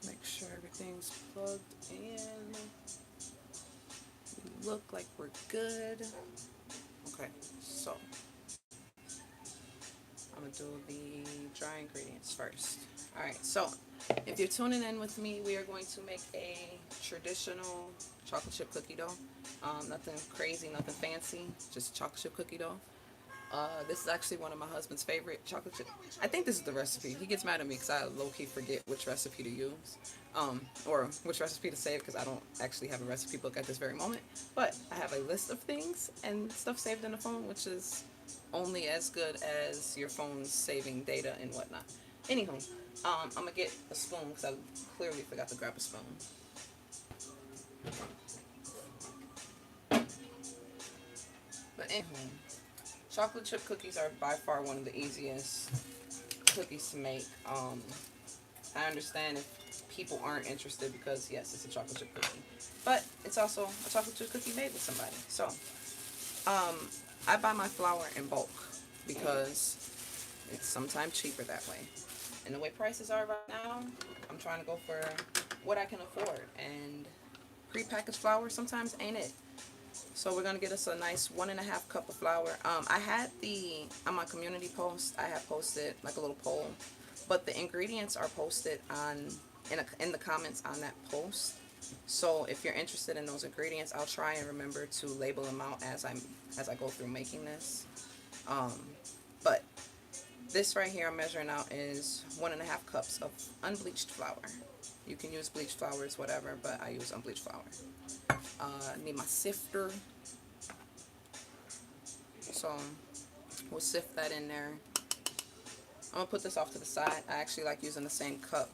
Make sure everything's plugged in. We look like we're good. Okay, so I'm gonna do the dry ingredients first. All right, so if you're tuning in with me, we are going to make a traditional chocolate chip cookie dough. Nothing crazy, nothing fancy, just chocolate chip cookie dough. This is actually one of my husband's favorite chocolate chip. I think this is the recipe. He gets mad at me because I low-key forget which recipe to use, or which recipe to save, because I don't actually have a recipe book at this very moment. But I have a list of things and stuff saved in the phone, which is only as good as your phone's saving data and whatnot. Anywho, I'm gonna get a spoon because I clearly forgot to grab a spoon. But anywho, chocolate chip cookies are by far one of the easiest cookies to make. I understand if people aren't interested because, yes, it's a chocolate chip cookie. But it's also a chocolate chip cookie made with somebody. So, I buy my flour in bulk because it's sometimes cheaper that way. And the way prices are right now, I'm trying to go for what I can afford. And prepackaged flour sometimes ain't it. So we're going to get us a nice 1.5 cup of flour. I had on my community post, I have posted like a little poll. But the ingredients are posted in the comments on that post. So if you're interested in those ingredients, I'll try and remember to label them out as I go through making this. But this right here I'm measuring out is 1.5 cups of unbleached flour. You can use bleached flours, whatever, but I use unbleached flour. I need my sifter. So we'll sift that in there. I'm going to put this off to the side. I actually like using the same cup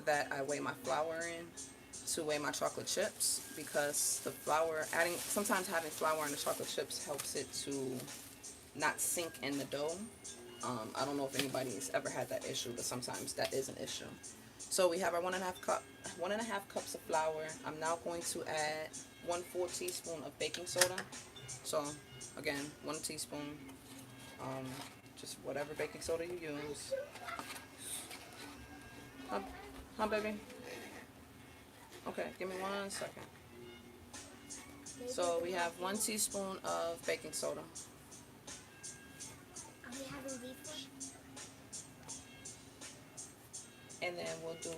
that I weigh my flour in to weigh my chocolate chips, because the flour, sometimes having flour in the chocolate chips helps it to not sink in the dough. I don't know if anybody's ever had that issue, but sometimes that is an issue. So we have our 1.5 cups of flour. I'm now going to add 1/4 teaspoon of baking soda. So again, 1 teaspoon, just whatever baking soda you use. Huh, baby? Okay, give me 1 second. So we have 1 teaspoon of baking soda. Are we having beef? And then we'll do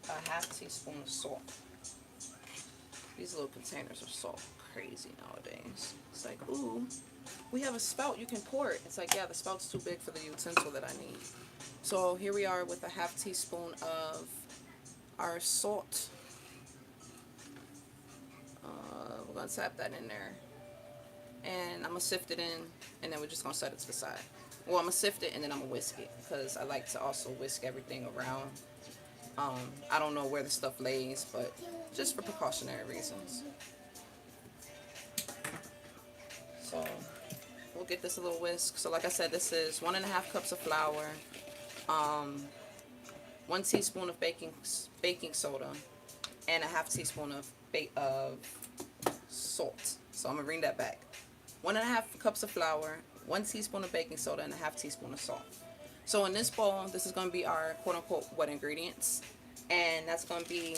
a 1/2 teaspoon of salt. These little containers are so crazy nowadays. It's like, ooh, we have a spout, you can pour it. It's like, yeah, the spout's too big for the utensil that I need. So here we are with a 1/2 teaspoon of our salt. We're going to tap that in there. And I'm going to sift it in, and then we're just going to set it to the side. Well, I'm going to sift it, and then I'm going to whisk it, because I like to also whisk everything around. I don't know where the stuff lays, but just for precautionary reasons. So we'll get this a little whisk. So like I said, this is 1.5 cups of flour, 1 teaspoon of baking soda, and a 1/2 teaspoon of salt. So I'm gonna bring that back. 1.5 cups of flour, 1 teaspoon of baking soda, and a 1/2 teaspoon of salt. So in this bowl, this is gonna be our quote-unquote wet ingredients, and that's gonna be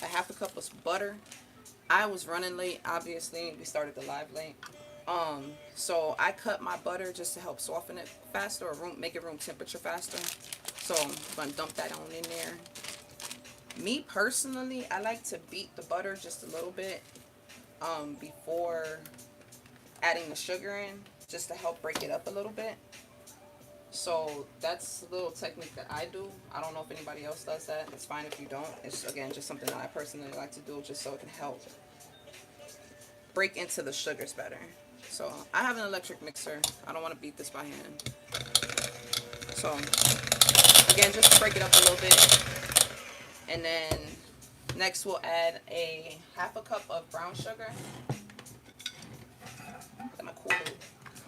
a 1/2 cup of butter. I was running late, obviously. We started the live late. So I cut my butter just to help soften it faster, or make it room temperature faster. So I'm gonna dump that on in there. Me personally, I like to beat the butter just a little bit before adding the sugar in, just to help break it up a little bit. So that's a little technique that I do. I don't know if anybody else does that. It's fine if you don't. It's, again, just something that I personally like to do, just so it can help break into the sugars better. So I have an electric mixer. I don't want to beat this by hand. So again, just to break it up a little bit. And then Next, we'll add a half a cup of brown sugar. Got my cooler,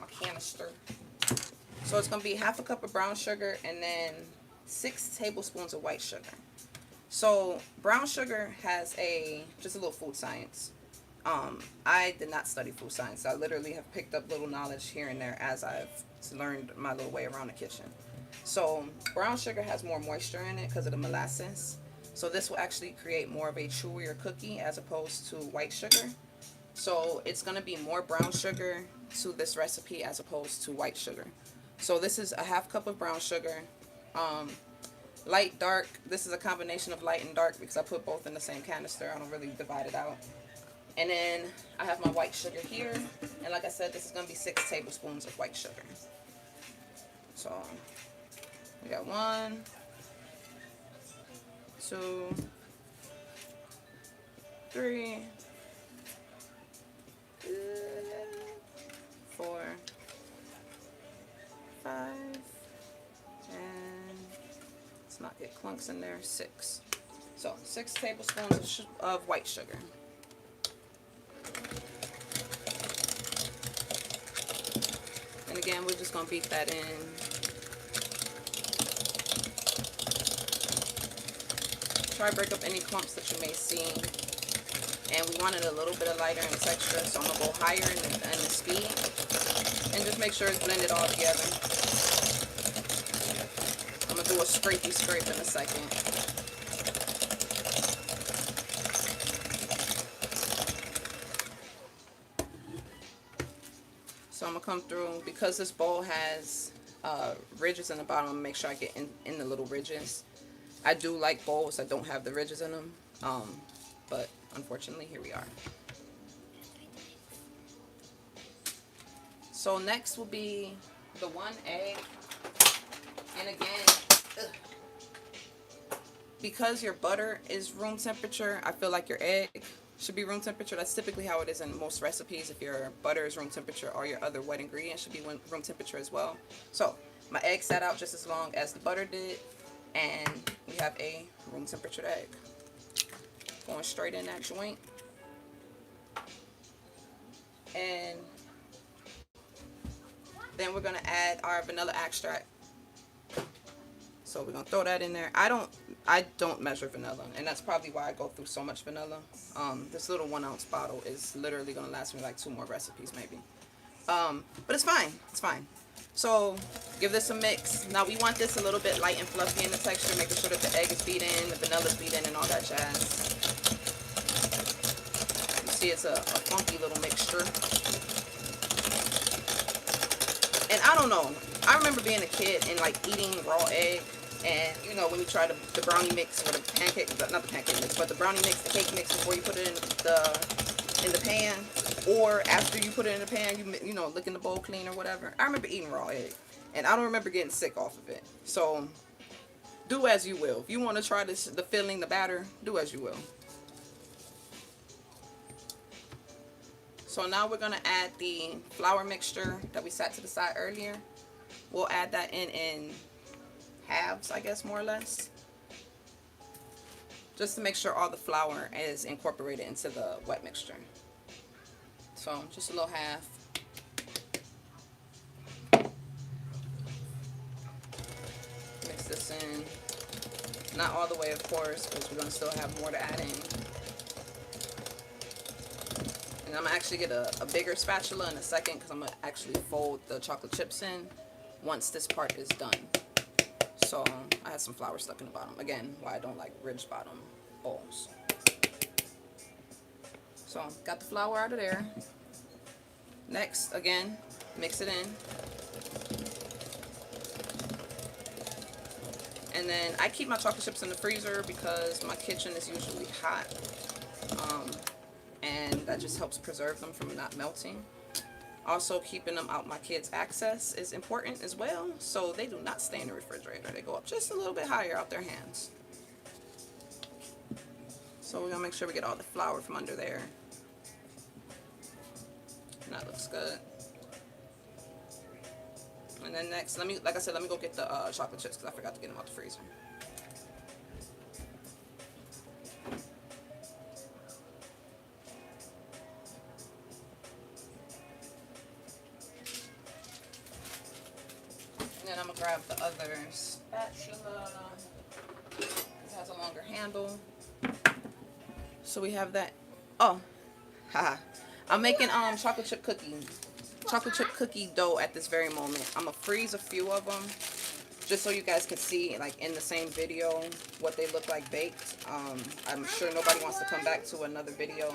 my canister. So it's going to be half a cup of brown sugar and then 6 tablespoons of white sugar. So brown sugar has just a little food science. I did not study food science. I literally have picked up little knowledge here and there as I've learned my little way around the kitchen. So brown sugar has more moisture in it because of the molasses. So this will actually create more of a chewier cookie as opposed to white sugar. So it's going to be more brown sugar to this recipe as opposed to white sugar. So this is a half cup of brown sugar. Light, dark. This is a combination of light and dark because I put both in the same canister. I don't really divide it out. And then I have my white sugar here. And like I said, this is going to be 6 tablespoons of white sugar. So we got 1, 2, 3, 4, 5, and let's not get clunks in there, 6. So 6 tablespoons of white sugar. And again, we're just going to beat that in. Try to break up any clumps that you may see. And we want it a little bit of lighter in texture, so I'm going to go higher in the speed. And just make sure it's blended all together. I'm going to do a scrapey scrape in a second. So I'm going to come through, because this bowl has ridges in the bottom, I'm going to make sure I get in the little ridges. I do like bowls that don't have the ridges in them, but unfortunately, here we are. So next will be the 1 egg. And again, because your butter is room temperature, I feel like your egg should be room temperature. That's typically how it is in most recipes. If your butter is room temperature, all your other wet ingredients should be room temperature as well. So my egg sat out just as long as the butter did, and we have a room temperature egg. Going straight in that joint. And then we're going to add our vanilla extract. So we're going to throw that in there. I don't measure vanilla, and that's probably why I go through so much vanilla. This little 1 ounce bottle is literally going to last me like 2 more recipes maybe. But it's fine. It's fine. So give this a mix. Now we want this a little bit light and fluffy in the texture, making sure that the egg is beat in, the vanilla is beat in, and all that jazz. You see it's a funky little mixture. And I don't know. I remember being a kid and like eating raw egg. And you know, when you try the brownie mix or the pancake, not the pancake mix, but the brownie mix, the cake mix before you put it in the pan, or after you put it in the pan, you know, licking the bowl clean or whatever. I remember eating raw egg, and I don't remember getting sick off of it. So do as you will. If you want to try the filling, the batter, do as you will. So now we're going to add the flour mixture that we set to the side earlier. We'll add that in halves, I guess, more or less. Just to make sure all the flour is incorporated into the wet mixture. So just a little half. Mix this in. Not all the way, of course, because we're going to still have more to add in. And I'm going to actually get a bigger spatula in a second, because I'm going to actually fold the chocolate chips in once this part is done. So I had some flour stuck in the bottom. Again, why I don't like ridged bottom bowls. So got the flour out of there. Next, again, mix it in. And then I keep my chocolate chips in the freezer because my kitchen is usually hot. And that just helps preserve them from not melting. Also, keeping them out my kids' access is important as well, so they do not stay in the refrigerator. They go up just a little bit higher out their hands. So we're going to make sure we get all the flour from under there. And that looks good. And then next, like I said, let me go get the chocolate chips because I forgot to get them out the freezer. grab the other spatula. It has a longer handle. So we have that. Oh, haha. I'm making chocolate chip cookie dough at this very moment. I'm gonna freeze a few of them just so you guys can see, like in the same video, what they look like baked. I'm sure nobody wants to come back to another video.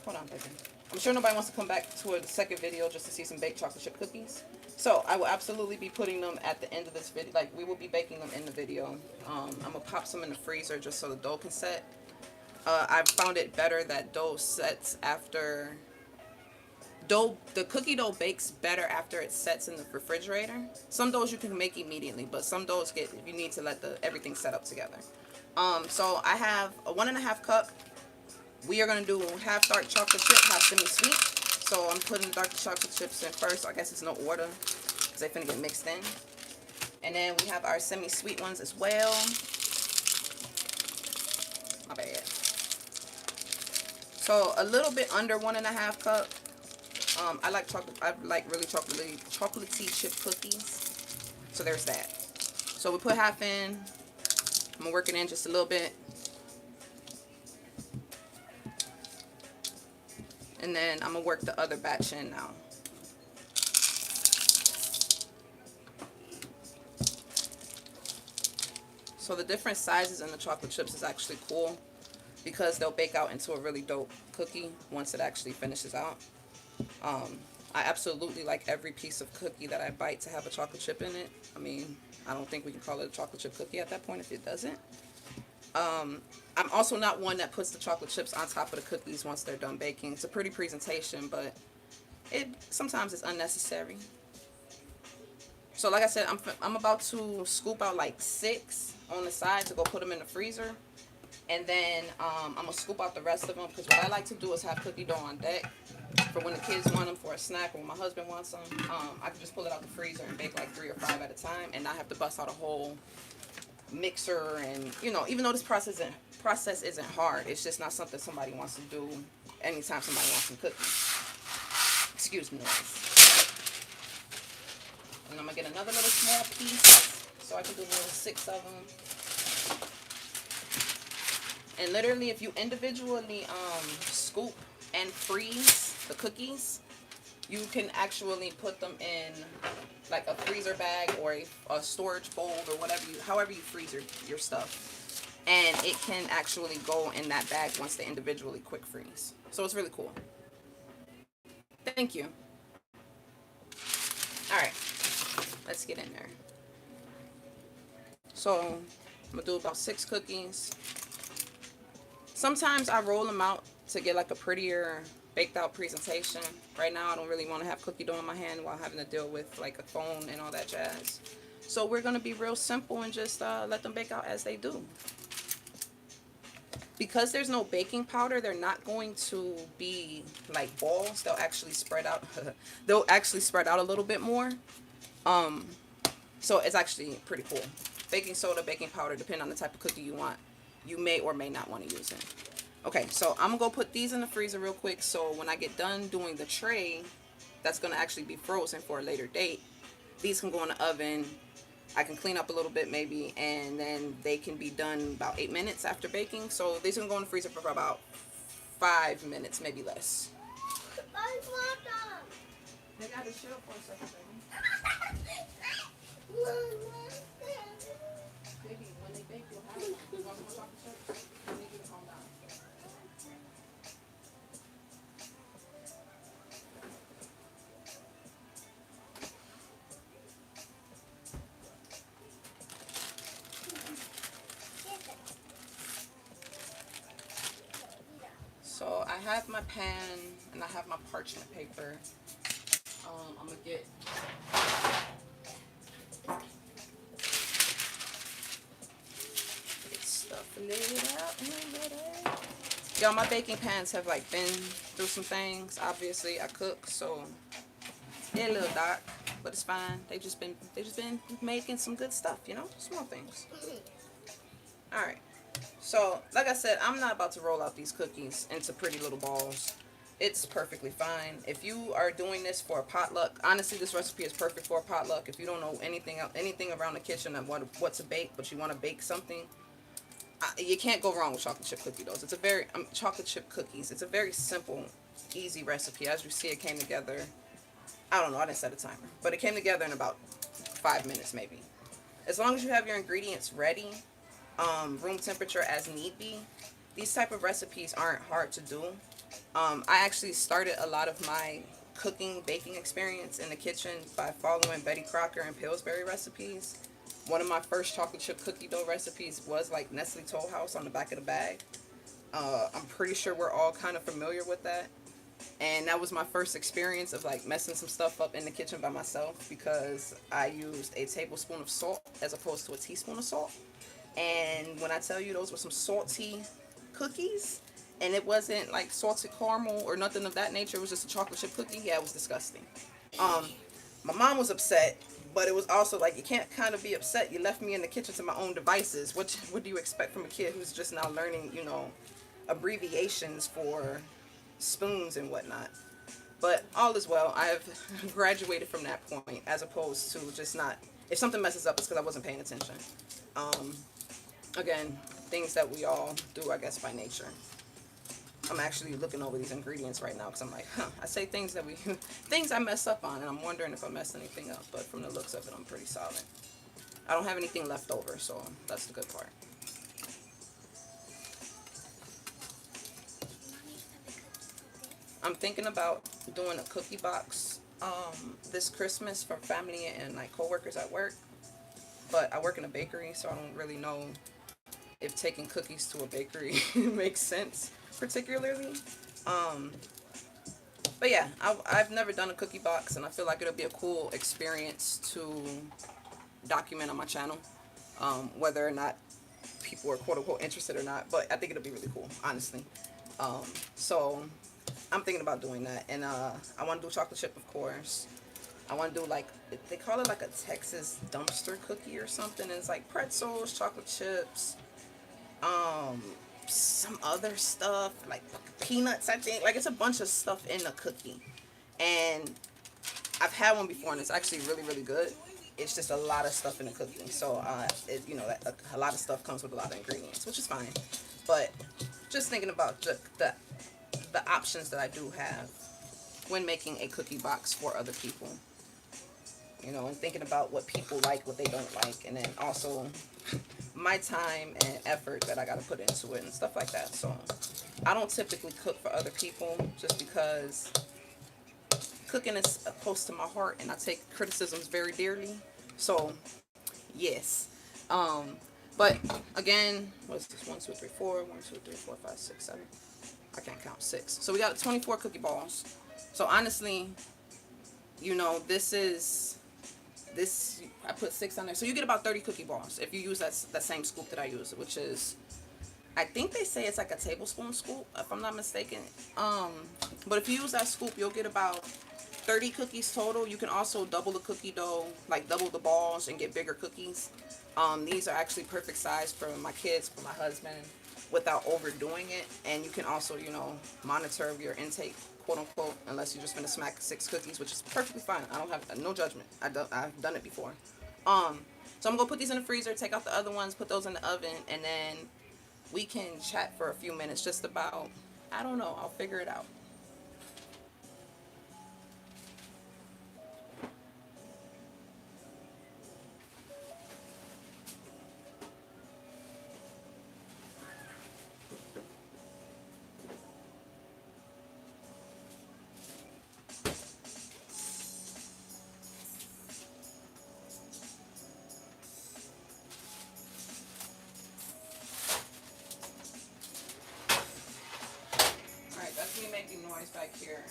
Hold on, baby. I'm sure nobody wants to come back to a second video just to see some baked chocolate chip cookies. So I will absolutely be putting them at the end of this video. Like, we will be baking them in the video. I'm gonna pop some in the freezer just so the dough can set. I've found it better that dough sets after the cookie dough bakes better after it sets in the refrigerator. Some doughs you can make immediately, but some doughs you need to let everything set up together. So I have a 1.5 cup. We are gonna do half dark chocolate chip, half semi-sweet. So I'm putting the dark chocolate chips in first. I guess it's no order because they're finna get mixed in. And then we have our semi-sweet ones as well. My bad. So a little bit under 1.5 cup. I like really chocolatey chip cookies. So there's that. So we put half in. I'm gonna work it in just a little bit. And then I'm gonna work the other batch in now. So the different sizes in the chocolate chips is actually cool because they'll bake out into a really dope cookie once it actually finishes out. I absolutely like every piece of cookie that I bite to have a chocolate chip in it. I mean, I don't think we can call it a chocolate chip cookie at that point if it doesn't. I'm also not one that puts the chocolate chips on top of the cookies once they're done baking. It's a pretty presentation, but sometimes it's unnecessary. So like I said, I'm about to scoop out like 6 on the side to go put them in the freezer. And then I'm going to scoop out the rest of them because what I like to do is have cookie dough on deck for when the kids want them for a snack or when my husband wants them. I can just pull it out the freezer and bake like 3 or 5 at a time and not have to bust out a whole mixer. And, you know, even though this process isn't hard, it's just not something somebody wants to do anytime somebody wants some cookies. Excuse me, noise. And I'm going to get another little small piece so I can do little 6 of them. And literally, if you individually scoop and freeze the cookies, you can actually put them in like a freezer bag or a storage bowl or however you freeze your stuff. And it can actually go in that bag once they individually quick freeze. So it's really cool. Thank you. All right, let's get in there. So I'm gonna do about 6 cookies. Sometimes I roll them out to get like a prettier baked out presentation. Right now I don't really want to have cookie dough in my hand while having to deal with like a phone and all that jazz. So we're going to be real simple and just let them bake out as they do. Because there's no baking powder, they're not going to be like balls. They'll actually spread out. They'll actually spread out a little bit more. So it's actually pretty cool. Baking soda, baking powder, depending on the type of cookie you want. You may or may not want to use it. Okay, so I'm going to go put these in the freezer real quick. So when I get done doing the tray, that's going to actually be frozen for a later date. These can go in the oven. I can clean up a little bit maybe, and then they can be done about 8 minutes after baking. So these can go in the freezer for about 5 minutes, maybe less. They got to chill for a second, baby. Baby, when they bake, you'll have them. You want some chocolate chips? Let me get it calm down. So I have my pan and I have my parchment paper. I'm gonna get stuff laid out and ready. Y'all, my baking pans have like been through some things. Obviously, I cook, so they're a little dark, but it's fine. They just been making some good stuff, you know, small things. All right. So, like I said, I'm not about to roll out these cookies into pretty little balls. It's perfectly fine. If you are doing this for a potluck, honestly, this recipe is perfect for a potluck. If you don't know anything around the kitchen and what to bake, but you want to bake something, you can't go wrong with chocolate chip cookie doughs. It's a very chocolate chip cookies. It's a very simple, easy recipe. As you see, it came together. I don't know. I didn't set a timer, but it came together in about 5 minutes, maybe. As long as you have your ingredients ready, room temperature as need be, these type of recipes aren't hard to do. I actually started a lot of my cooking, baking experience in the kitchen by following Betty Crocker and Pillsbury recipes. One of my first chocolate chip cookie dough recipes was like Nestle Toll House on the back of the bag. I'm pretty sure we're all kind of familiar with that. And that was my first experience of like messing some stuff up in the kitchen by myself, because I used a tablespoon of salt as opposed to a teaspoon of salt. And when I tell you those were some salty cookies, and it wasn't like salted caramel or nothing of that nature, it was just a chocolate chip cookie, yeah, it was disgusting. Um, my mom was upset, but it was also like, you can't kind of be upset. You left me in the kitchen to my own devices. What do you expect from a kid who's just now learning, abbreviations for spoons and whatnot? But all is well. I've graduated from that point, as opposed to just not. If something messes up, it's because I wasn't paying attention. Um, Again, things that we all do, I guess, by nature. I'm actually looking over these ingredients right now because I'm like, I say things that things I mess up on, and I'm wondering if I messed anything up. But from the looks of it, I'm pretty solid. I don't have anything left over, so that's the good part. I'm thinking about doing a cookie box this Christmas for family and like coworkers at work. But I work in a bakery, so I don't really know if taking cookies to a bakery makes sense particularly. Um, but yeah, I've never done a cookie box, and I feel like it'll be a cool experience to document on my channel, whether or not people are quote unquote interested or not. But I think it'll be really cool, honestly. So I'm thinking about doing that, and I want to do chocolate chip, of course. I want to do like, they call it like a Texas dumpster cookie or something. And it's like pretzels, chocolate chips, some other stuff like peanuts, I think. Like, it's a bunch of stuff in a cookie, and I've had one before, and it's actually really, really good. It's just a lot of stuff in a cookie, so a lot of stuff comes with a lot of ingredients, which is fine. But just thinking about the options that I do have when making a cookie box for other people, and thinking about what people like, what they don't like, and then also my time and effort that I got to put into it and stuff like that. So I don't typically cook for other people just because cooking is close to my heart, and I take criticisms very dearly. So yes. But again, what's this? 1, 2, 3, 4. 1, 2, 3, 4, 5, 6, 7. I can't count. 6. So we got 24 cookie balls. So honestly, this I put 6 on there, so you get about 30 cookie balls if you use that same scoop that I use, which is, I think they say it's like a tablespoon scoop, if I'm not mistaken. But if you use that scoop, you'll get about 30 cookies total. You can also double the cookie dough, like double the balls, and get bigger cookies. These are actually perfect size for my kids, for my husband, without overdoing it. And you can also, monitor your intake, quote unquote, unless you're just gonna smack 6 cookies, which is perfectly fine. I don't have no judgment. I've done it before. So I'm gonna put these in the freezer, take out the other ones, put those in the oven, and then we can chat for a few minutes just about, I don't know, I'll figure it out. Alright, that's me making noise back here,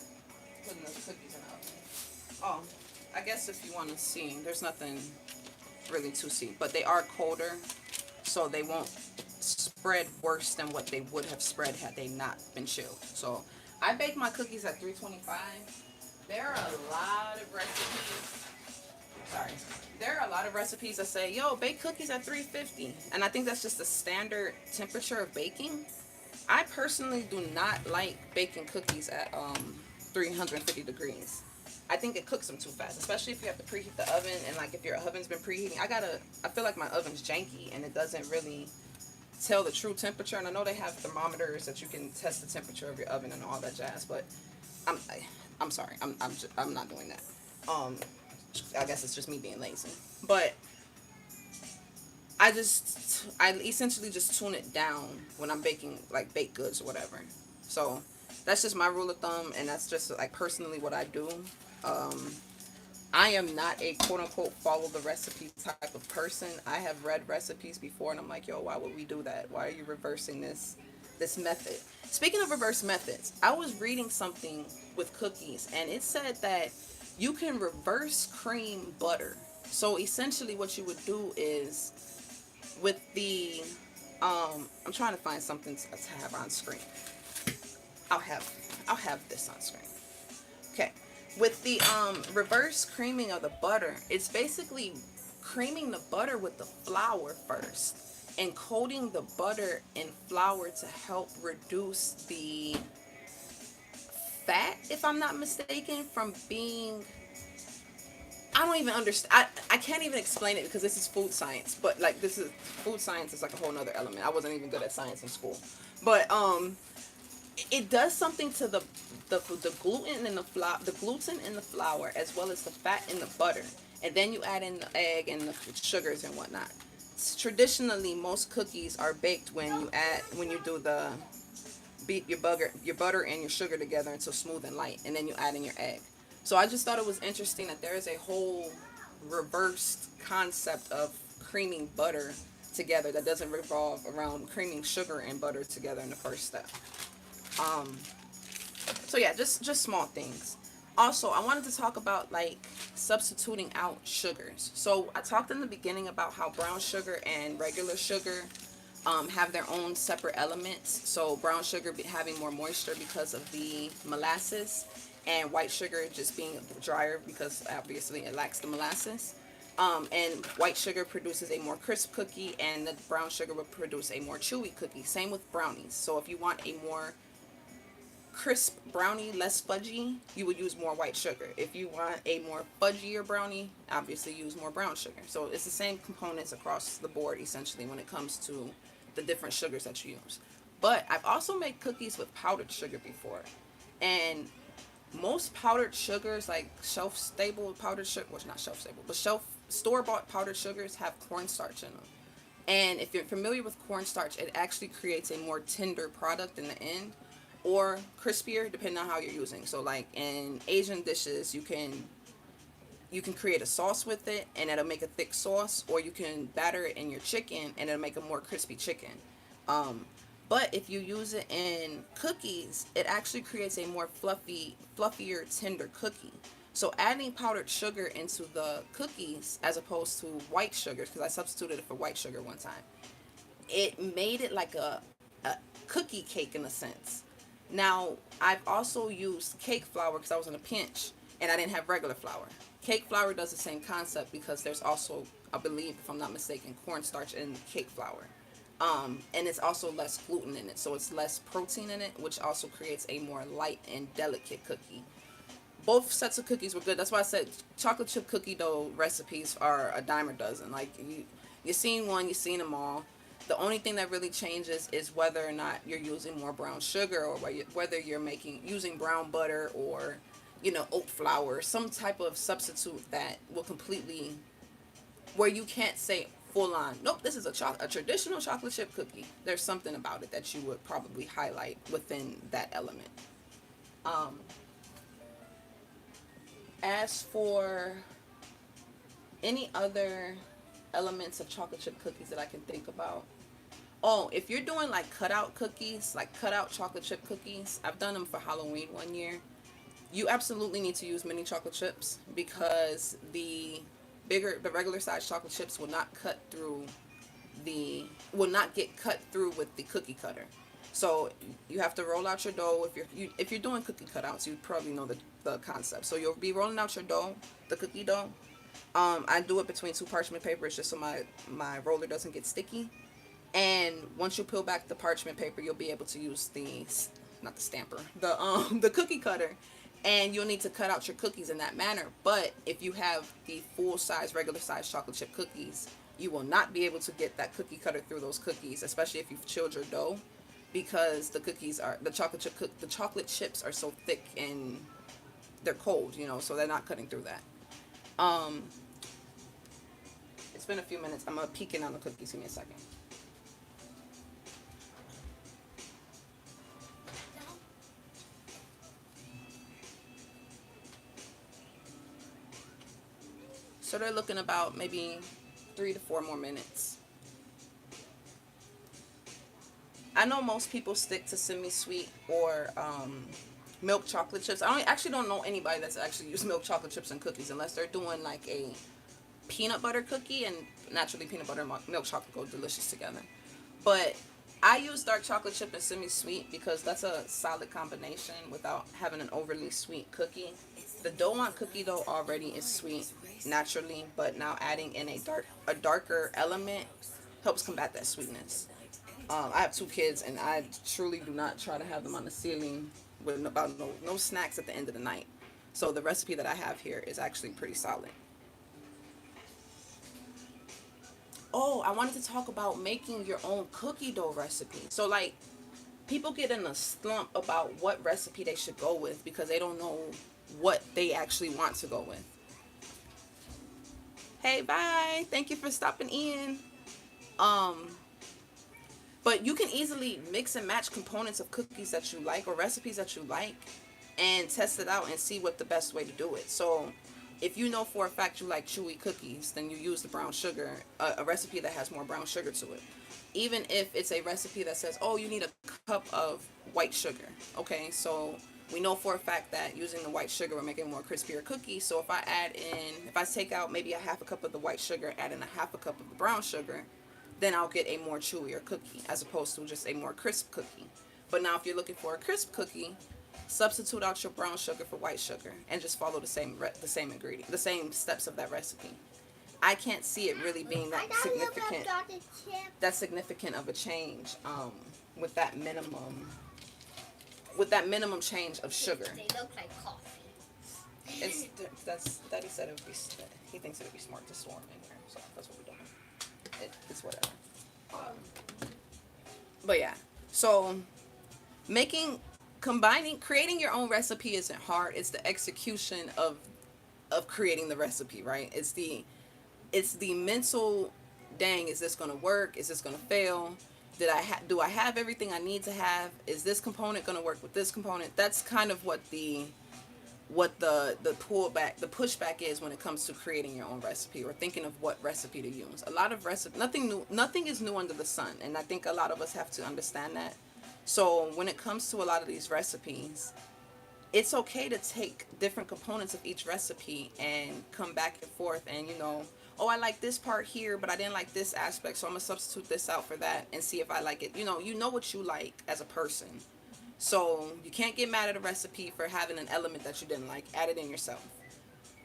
putting those cookies in the oven. Oh, I guess if you want to see, there's nothing really to see, but they are colder, so they won't spread worse than what they would have spread had they not been chilled. So I bake my cookies at 325. There are a lot of recipes. Sorry. There are a lot of recipes that say, yo, bake cookies at 350. And I think that's just the standard temperature of baking. I personally do not like baking cookies at 350 degrees. I think it cooks them too fast, especially if you have to preheat the oven, and like if your oven's been preheating. I feel like my oven's janky and it doesn't really tell the true temperature. And I know they have thermometers that you can test the temperature of your oven and all that jazz, but I'm I, I'm sorry, I'm not doing that. Um, I guess it's just me being lazy, but I essentially just tune it down when I'm baking like baked goods or whatever. So that's just my rule of thumb, and that's just like personally what I do. Um, I am not a quote unquote follow the recipe type of person. I have read recipes before, and I'm like, yo, why would we do that? Why are you reversing this method? Speaking of reverse methods, I was reading something with cookies, and it said that you can reverse cream butter. So essentially, what you would do is with the I'm trying to find something to have on screen. I'll have I'll have this on screen. Okay. With the reverse creaming of the butter, it's basically creaming the butter with the flour first and coating the butter in flour to help reduce the fat, if I'm not mistaken, from being I don't even understand. I can't even explain it because this is food science. But like this is food science is like a whole nother element. I wasn't even good at science in school. But it does something to the gluten in the gluten in the flour as well as the fat in the butter, and then you add in the egg and the sugars and whatnot. Traditionally, most cookies are baked when you do the beat your butter and your sugar together until smooth and light, and then you add in your egg. So I just thought it was interesting that there is a whole reversed concept of creaming butter together that doesn't revolve around creaming sugar and butter together in the first step. Um, so yeah, just small things. Also, I wanted to talk about like substituting out sugars. So I talked in the beginning about how brown sugar and regular sugar have their own separate elements. So brown sugar having more moisture because of the molasses, and white sugar just being drier because obviously it lacks the molasses. And white sugar produces a more crisp cookie, and the brown sugar would produce a more chewy cookie. Same with brownies. So if you want a more crisp brownie, less fudgy, you would use more white sugar. If you want a more fudgier brownie, obviously use more brown sugar. So it's the same components across the board essentially when it comes to the different sugars that you use. But I've also made cookies with powdered sugar before. And most powdered sugars, like shelf stable powdered sugar, well, not shelf stable, but shelf store bought powdered sugars have cornstarch in them. And if you're familiar with cornstarch, it actually creates a more tender product in the end, or crispier, depending on how you're using. So, like in Asian dishes, you can create a sauce with it, and it'll make a thick sauce, or you can batter it in your chicken, and it'll make a more crispy chicken. Um, but if you use it in cookies, it actually creates a more fluffier, tender cookie. So adding powdered sugar into the cookies as opposed to white sugar, because I substituted it for white sugar one time, it made it like a cookie cake in a sense. Now, I've also used cake flour because I was in a pinch and I didn't have regular flour. Cake flour does the same concept because there's also, I believe, if I'm not mistaken, cornstarch in cake flour. And it's also less gluten in it, so it's less protein in it, which also creates a more light and delicate cookie. Both sets of cookies were good. That's why I said chocolate chip cookie dough recipes are a dime a dozen. Like you've seen one, you've seen them all. The only thing that really changes is whether or not you're using more brown sugar, or whether you're making using brown butter, or oat flour, some type of substitute that will completely, where you can't say full on, nope, this is a traditional chocolate chip cookie. There's something about it that you would probably highlight within that element. Um, as for any other elements of chocolate chip cookies that I can think about, oh, if you're doing like cutout cookies, like cutout chocolate chip cookies, I've done them for Halloween one year. You absolutely need to use mini chocolate chips because the regular size chocolate chips will not get cut through with the cookie cutter. So you have to roll out your dough. If you're doing cookie cutouts, you probably know the concept. So you'll be rolling out your dough, the cookie dough. I do it between two parchment papers just so my roller doesn't get sticky. And once you peel back the parchment paper, you'll be able to use the, not the stamper, the cookie cutter, and you'll need to cut out your cookies in that manner. But if you have the full size, regular size chocolate chip cookies, you will not be able to get that cookie cutter through those cookies, especially if you've chilled your dough, because the cookies are, the chocolate chips are so thick and they're cold, so they're not cutting through that. Um, it's been a few minutes. I'm gonna peek in on the cookies. Give me a second. So they're looking about maybe 3 to 4 more minutes. I know most people stick to semi-sweet or milk chocolate chips. Actually don't know anybody that's actually used milk chocolate chips in cookies unless they're doing like a peanut butter cookie, and naturally peanut butter and milk chocolate go delicious together. But I use dark chocolate chip and semi-sweet because that's a solid combination without having an overly sweet cookie. The dough on cookie dough already is sweet naturally, but now adding in a darker element helps combat that sweetness. I have 2 kids, and I truly do not try to have them on the ceiling with about no snacks at the end of the night. So the recipe that I have here is actually pretty solid. Oh, I wanted to talk about making your own cookie dough recipe. So like, people get in a slump about what recipe they should go with because they don't know what they actually want to go with. Hey, bye. Thank you for stopping in. Um, but you can easily mix and match components of cookies that you like or recipes that you like and test it out and see what the best way to do it. So if you know for a fact you like chewy cookies, then you use the brown sugar, a recipe that has more brown sugar to it. Even if it's a recipe that says, oh, you need a cup of white sugar. Okay, so we know for a fact that using the white sugar will make it more crispier cookie. So if I take out maybe a half a cup of the white sugar, add in a half a cup of the brown sugar, then I'll get a more chewier cookie as opposed to just a more crisp cookie. But now if you're looking for a crisp cookie, substitute out your brown sugar for white sugar and just follow the same steps of that recipe. I can't see it really being that significant of a change with that minimum change of sugar. They look like coffee. That's Daddy said he thinks it would be smart to swarm in here, so that's what we're doing. It's whatever. But yeah, so creating your own recipe isn't hard. It's the execution of creating the recipe, right? It's the mental, dang, is this gonna work? Is this gonna fail? Do I have everything I need to have? Is this component gonna work with this component? That's kind of what the pushback is when it comes to creating your own recipe or thinking of what recipe to use. A lot of nothing is new under the sun, and I think a lot of us have to understand that. So when it comes to a lot of these recipes, it's okay to take different components of each recipe and come back and forth and, oh, I like this part here, but I didn't like this aspect, so I'm gonna substitute this out for that and see if I like it. You know what you like as a person. So you can't get mad at a recipe for having an element that you didn't like. Add it in yourself.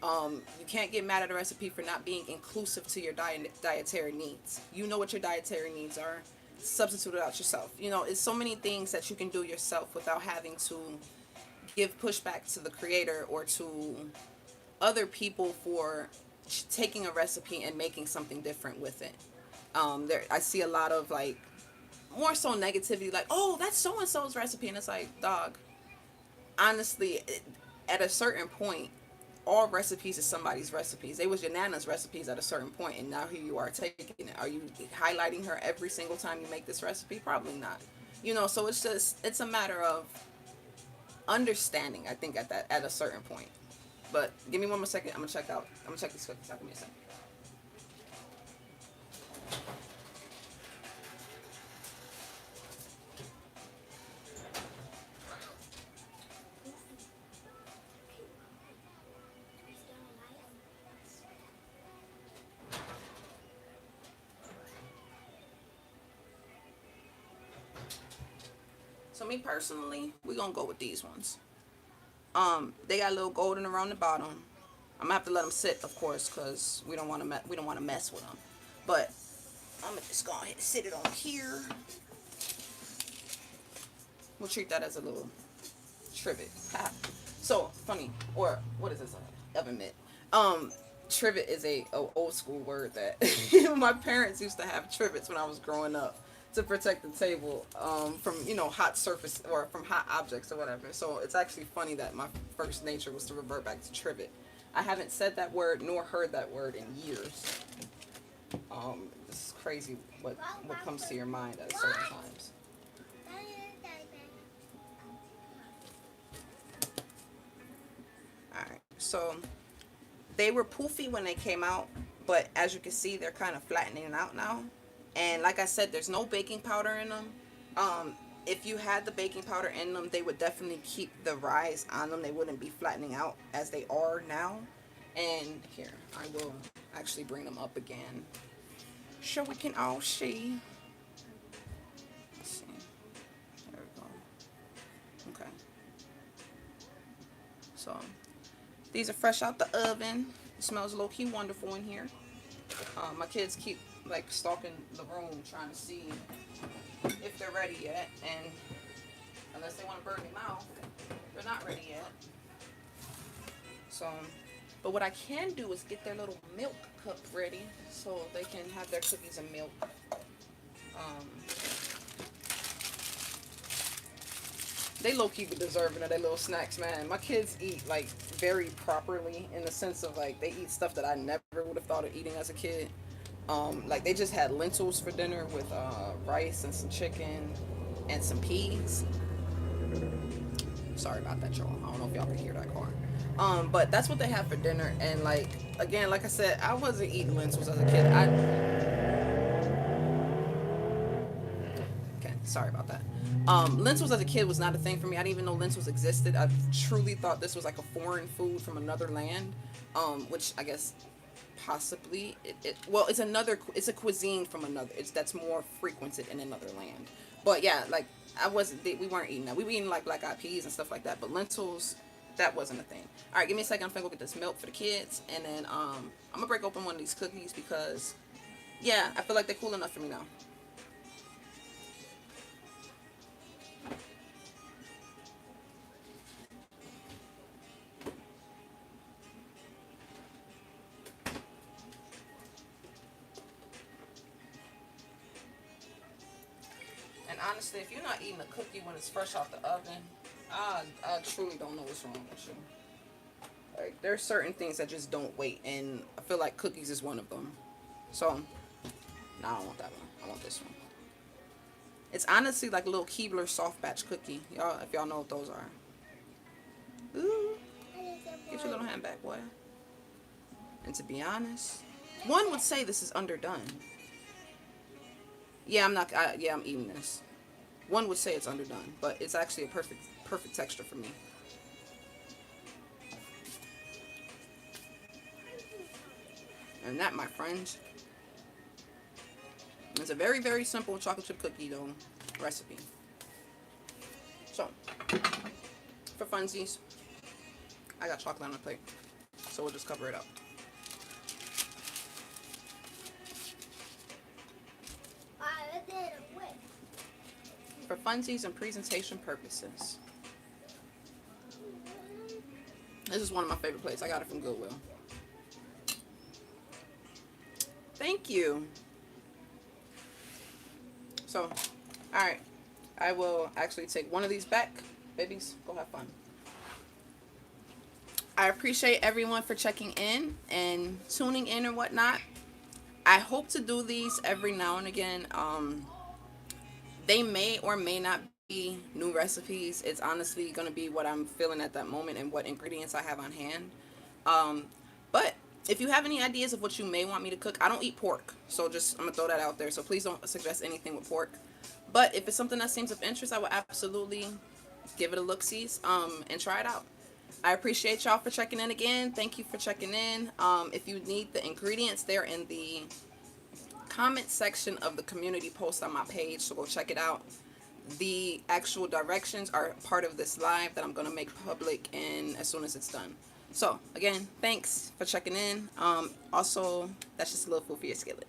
You can't get mad at a recipe for not being inclusive to your dietary needs. You know what your dietary needs are. Substitute it out yourself. It's so many things that you can do yourself without having to give pushback to the creator or to other people for taking a recipe and making something different with it. I see a lot of more so negativity, like, oh, that's so and so's recipe, and it's like, dog, honestly, at a certain point, all recipes is somebody's recipes. They was your nana's recipes at a certain point, and now here you are taking it. Are you highlighting her every single time you make this recipe? Probably not. So it's a matter of understanding, I think, at a certain point. But give me one more second. I'm gonna check these cookies out. Give me a second. So me personally, we're gonna go with these ones. They got a little golden around the bottom. I'm gonna have to let them sit, of course, because we don't want to mess with them. But I'm gonna just go ahead and sit it on here. We'll treat that as a little trivet. So funny, or what is this? Oven mitt. Trivet is a old school word that my parents used to have trivets when I was growing up to protect the table from hot surface or from hot objects or whatever. So it's actually funny that my first nature was to revert back to trivet. I haven't said that word nor heard that word in years. This is crazy what comes to your mind at certain times. Alright, so they were poofy when they came out, but as you can see, they're kind of flattening out now. And like I said, there's no baking powder in them. If you had the baking powder in them, they would definitely keep the rise on them. They wouldn't be flattening out as they are now. And here, I will actually bring them up again so we can all see. Let's see. There we go. Okay. So, these are fresh out the oven. It smells low-key wonderful in here. My kids keep like stalking the room trying to see if they're ready yet, and unless they want to burn their mouth, they're not ready yet. So, but what I can do is get their little milk cup ready so they can have their cookies and milk. They low-key be deserving of their little snacks, man. My kids eat like very properly in the sense of like they eat stuff that I never would have thought of eating as a kid. Like they just had lentils for dinner with rice and some chicken and some peas. Sorry about that, y'all. I don't know if y'all can hear that car. But that's what they have for dinner. And like again, like I said, I wasn't eating lentils as a kid. Okay, sorry about that. Lentils as a kid was not a thing for me. I didn't even know lentils existed. I truly thought this was like a foreign food from another land, which I guess possibly well, it's a cuisine from another. That's more frequented in another land. But yeah, like we weren't eating that. We were eating like black-eyed peas and stuff like that. But lentils, that wasn't a thing. All right, give me a second. I'm gonna go get this milk for the kids, and then I'm gonna break open one of these cookies because yeah, I feel like they're cool enough for me now. Honestly, if you're not eating a cookie when it's fresh out the oven, I truly don't know what's wrong with you. Like, there's certain things that just don't wait, and I feel like cookies is one of them. So, no, I don't want that one. I want this one. It's honestly like a little Keebler soft batch cookie. Y'all, if y'all know what those are. Ooh. Get your little hand back, boy. And to be honest, one would say this is underdone. Yeah, I'm eating this. One would say it's underdone, but it's actually a perfect texture for me. And that, my friends, is a very, very simple chocolate chip cookie dough recipe. So, for funsies, I got chocolate on my plate, so we'll just cover it up. For funsies and presentation purposes. This is one of my favorite plates. I got it from Goodwill. Thank you. So, alright. I will actually take one of these back. Babies, go have fun. I appreciate everyone for checking in and tuning in and whatnot. I hope to do these every now and again. They may or may not be new recipes. It's honestly going to be what I'm feeling at that moment and what ingredients I have on hand. But if you have any ideas of what you may want me to cook, I don't eat pork. So I'm going to throw that out there. So please don't suggest anything with pork. But if it's something that seems of interest, I will absolutely give it a look-sees and try it out. I appreciate y'all for checking in again. Thank you for checking in. If you need the ingredients, they're in the comment section of the community post on my page, so go check it out. The actual directions are part of this live that I'm going to make public and as soon as it's done. So again, thanks for checking in. Also, that's just a little food for your skillet.